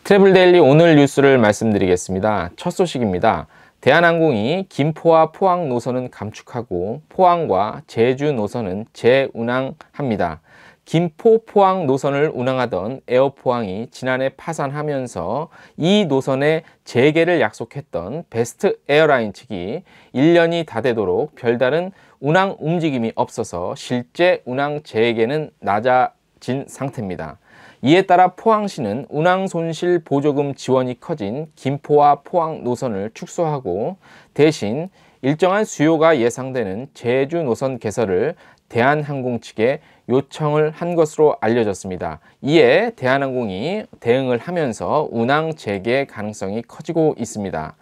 트래블데일리 오늘 뉴스를 말씀드리겠습니다. 첫 소식입니다. 대한항공이 김포와 포항 노선은 감축하고 포항과 제주 노선은 재운항합니다. 김포, 포항 노선을 운항하던 에어포항이 지난해 파산하면서 이 노선의 재개를 약속했던 베스트 에어라인 측이 1년이 다 되도록 별다른 운항 움직임이 없어서 실제 운항 재개는 낮아진 상태입니다. 이에 따라 포항시는 운항 손실 보조금 지원이 커진 김포와 포항 노선을 축소하고 대신 일정한 수요가 예상되는 제주 노선 개설을 대한항공 측에 요청을 한 것으로 알려졌습니다. 이에 대한항공이 대응을 하면서 운항 재개 가능성이 커지고 있습니다.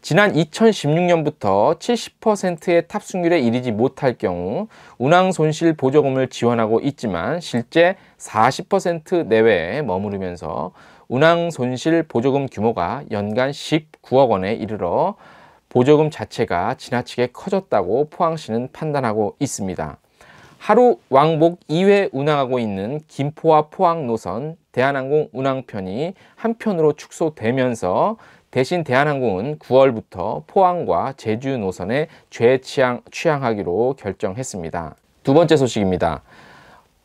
지난 2016년부터 70%의 탑승률에 이르지 못할 경우 운항 손실 보조금을 지원하고 있지만 실제 40% 내외에 머무르면서 운항 손실 보조금 규모가 연간 19억 원에 이르러 보조금 자체가 지나치게 커졌다고 포항시는 판단하고 있습니다. 하루 왕복 2회 운항하고 있는 김포와 포항 노선 대한항공 운항편이 한편으로 축소되면서 대신 대한항공은 9월부터 포항과 제주 노선에 취항하기로 결정했습니다. 두 번째 소식입니다.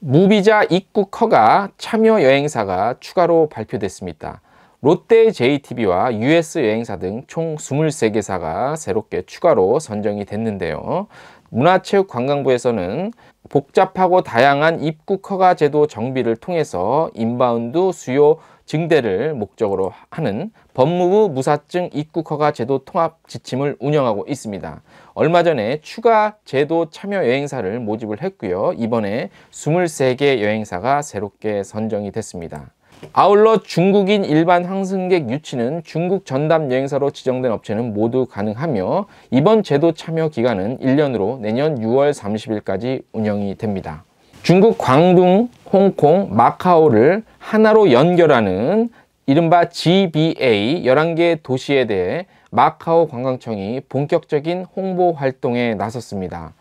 무비자 입국 허가 참여 여행사가 추가로 발표됐습니다. 롯데 JTB와 US 여행사 등 총 23개사가 새롭게 추가로 선정이 됐는데요. 문화체육관광부에서는 복잡하고 다양한 입국 허가 제도 정비를 통해서 인바운드 수요 증대를 목적으로 하는 법무부 무사증 입국 허가 제도 통합 지침을 운영하고 있습니다. 얼마 전에 추가 제도 참여 여행사를 모집을 했고요. 이번에 23개 여행사가 새롭게 선정이 됐습니다. 아울러 중국인 일반 항승객 유치는 중국 전담 여행사로 지정된 업체는 모두 가능하며 이번 제도 참여 기간은 1년으로 내년 6월 30일까지 운영이 됩니다. 중국 광둥, 홍콩, 마카오를 하나로 연결하는 이른바 GBA 11개 도시에 대해 마카오 관광청이 본격적인 홍보 활동에 나섰습니다.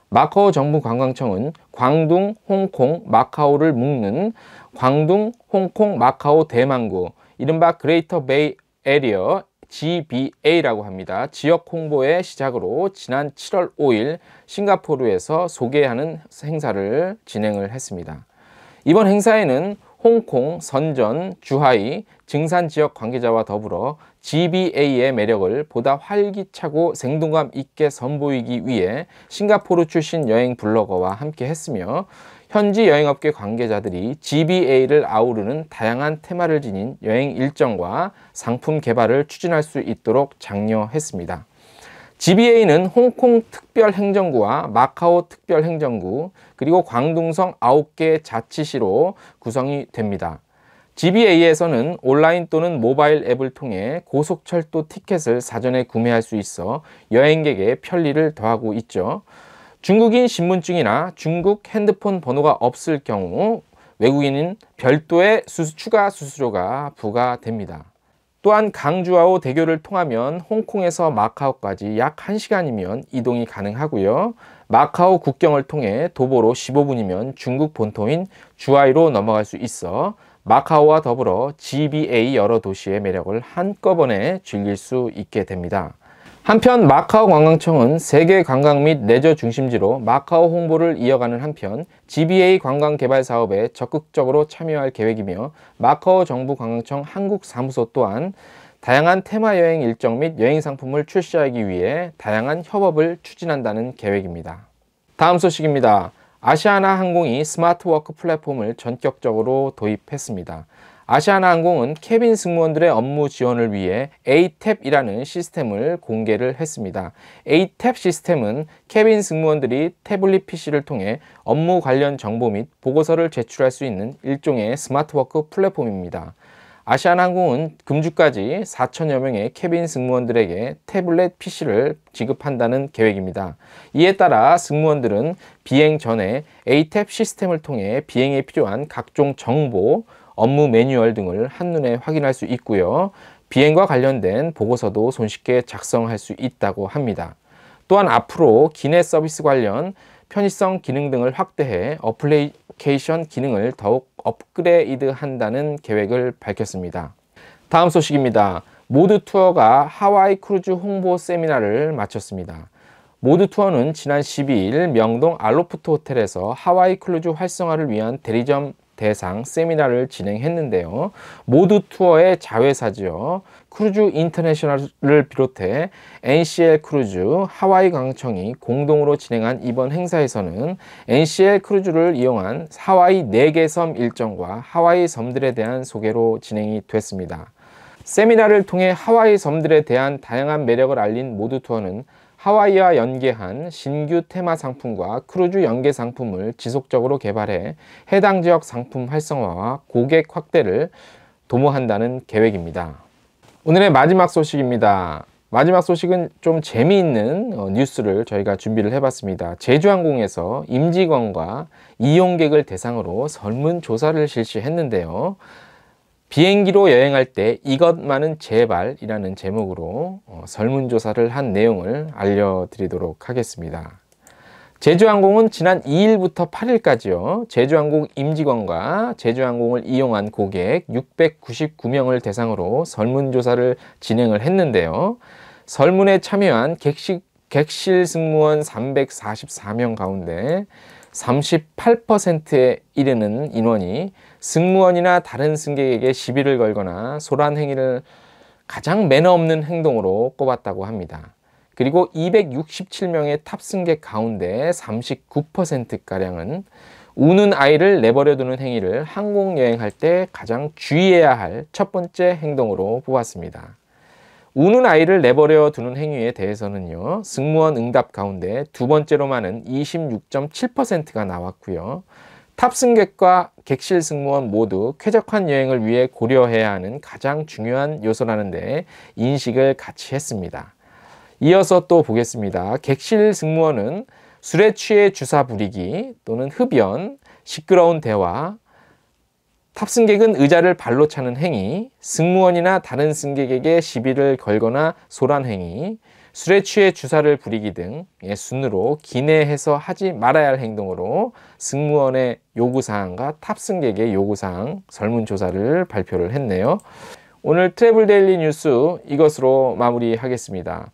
마카오 정부 관광청은 광둥, 홍콩, 마카오를 묶는 광둥, 홍콩, 마카오 대망구, 이른바 그레이터 베이 에리어 GBA라고 합니다. 지역 홍보의 시작으로 지난 7월 5일 싱가포르에서 소개하는 행사를 진행을 했습니다. 이번 행사에는 홍콩, 선전, 주하이, 증산 지역 관계자와 더불어 GBA의 매력을 보다 활기차고 생동감 있게 선보이기 위해 싱가포르 출신 여행 블로거와 함께 했으며 현지 여행업계 관계자들이 GBA를 아우르는 다양한 테마를 지닌 여행 일정과 상품 개발을 추진할 수 있도록 장려했습니다. GBA는 홍콩 특별행정구와 마카오 특별행정구 그리고 광둥성 9개 자치시로 구성이 됩니다. GBA에서는 온라인 또는 모바일 앱을 통해 고속철도 티켓을 사전에 구매할 수 있어 여행객의 편리를 더하고 있죠. 중국인 신분증이나 중국 핸드폰 번호가 없을 경우 외국인은 별도의 추가 수수료가 부과됩니다. 또한 강주하오 대교를 통하면 홍콩에서 마카오까지 약 1시간이면 이동이 가능하고요. 마카오 국경을 통해 도보로 15분이면 중국 본토인 주하이로 넘어갈 수 있어 마카오와 더불어 GBA 여러 도시의 매력을 한꺼번에 즐길 수 있게 됩니다. 한편 마카오 관광청은 세계 관광 및 레저 중심지로 마카오 홍보를 이어가는 한편 GBA 관광 개발 사업에 적극적으로 참여할 계획이며 마카오 정부 관광청 한국 사무소 또한 다양한 테마 여행 일정 및 여행 상품을 출시하기 위해 다양한 협업을 추진한다는 계획입니다. 다음 소식입니다. 아시아나 항공이 스마트워크 플랫폼을 전격적으로 도입했습니다. 아시아나 항공은 캐빈 승무원들의 업무 지원을 위해 ATAP이라는 시스템을 공개를 했습니다. ATAP 시스템은 캐빈 승무원들이 태블릿 PC를 통해 업무 관련 정보 및 보고서를 제출할 수 있는 일종의 스마트워크 플랫폼입니다. 아시아나 항공은 금주까지 4천여 명의 캐빈 승무원들에게 태블릿 PC를 지급한다는 계획입니다. 이에 따라 승무원들은 비행 전에 ATAP 시스템을 통해 비행에 필요한 각종 정보, 업무 매뉴얼 등을 한눈에 확인할 수 있고요. 비행과 관련된 보고서도 손쉽게 작성할 수 있다고 합니다. 또한 앞으로 기내 서비스 관련 편의성 기능 등을 확대해 어플리케이션 기능을 더욱 업그레이드 한다는 계획을 밝혔습니다. 다음 소식입니다. 모드 투어가 하와이 크루즈 홍보 세미나를 마쳤습니다. 모드 투어는 지난 12일 명동 알로프트 호텔에서 하와이 크루즈 활성화를 위한 대리점 대상 세미나를 진행했는데요. 모드 투어의 자회사죠. 크루즈 인터내셔널을 비롯해 NCL 크루즈, 하와이 관청이 공동으로 진행한 이번 행사에서는 NCL 크루즈를 이용한 하와이 4개 섬 일정과 하와이 섬들에 대한 소개로 진행이 됐습니다. 세미나를 통해 하와이 섬들에 대한 다양한 매력을 알린 모드 투어는 하와이와 연계한 신규 테마 상품과 크루즈 연계 상품을 지속적으로 개발해 해당 지역 상품 활성화와 고객 확대를 도모한다는 계획입니다. 오늘의 마지막 소식입니다. 마지막 소식은 좀 재미있는 뉴스를 저희가 준비를 해봤습니다. 제주항공에서 임직원과 이용객을 대상으로 설문조사를 실시했는데요. 비행기로 여행할 때 이것만은 제발이라는 제목으로 설문조사를 한 내용을 알려드리도록 하겠습니다. 제주항공은 지난 2일부터 8일까지요. 제주항공 임직원과 제주항공을 이용한 고객 699명을 대상으로 설문조사를 진행을 했는데요. 설문에 참여한 객실 승무원 344명 가운데 38%에 이르는 인원이 승무원이나 다른 승객에게 시비를 걸거나 소란 행위를 가장 매너 없는 행동으로 꼽았다고 합니다. 그리고 267명의 탑승객 가운데 39%가량은 우는 아이를 내버려 두는 행위를 항공 여행할 때 가장 주의해야 할 첫 번째 행동으로 뽑았습니다. 우는 아이를 내버려 두는 행위에 대해서는요, 승무원 응답 가운데 두 번째로 많은 26.7%가 나왔고요. 탑승객과 객실 승무원 모두 쾌적한 여행을 위해 고려해야 하는 가장 중요한 요소라는데 인식을 같이 했습니다. 이어서 또 보겠습니다. 객실 승무원은 술에 취해 주사 부리기 또는 흡연, 시끄러운 대화, 탑승객은 의자를 발로 차는 행위, 승무원이나 다른 승객에게 시비를 걸거나 소란 행위, 술에 취해 주사를 부리기 등 순으로 기내에서 하지 말아야 할 행동으로 승무원의 요구사항과 탑승객의 요구사항 설문조사를 발표를 했네요. 오늘 트래블 데일리 뉴스 이것으로 마무리하겠습니다.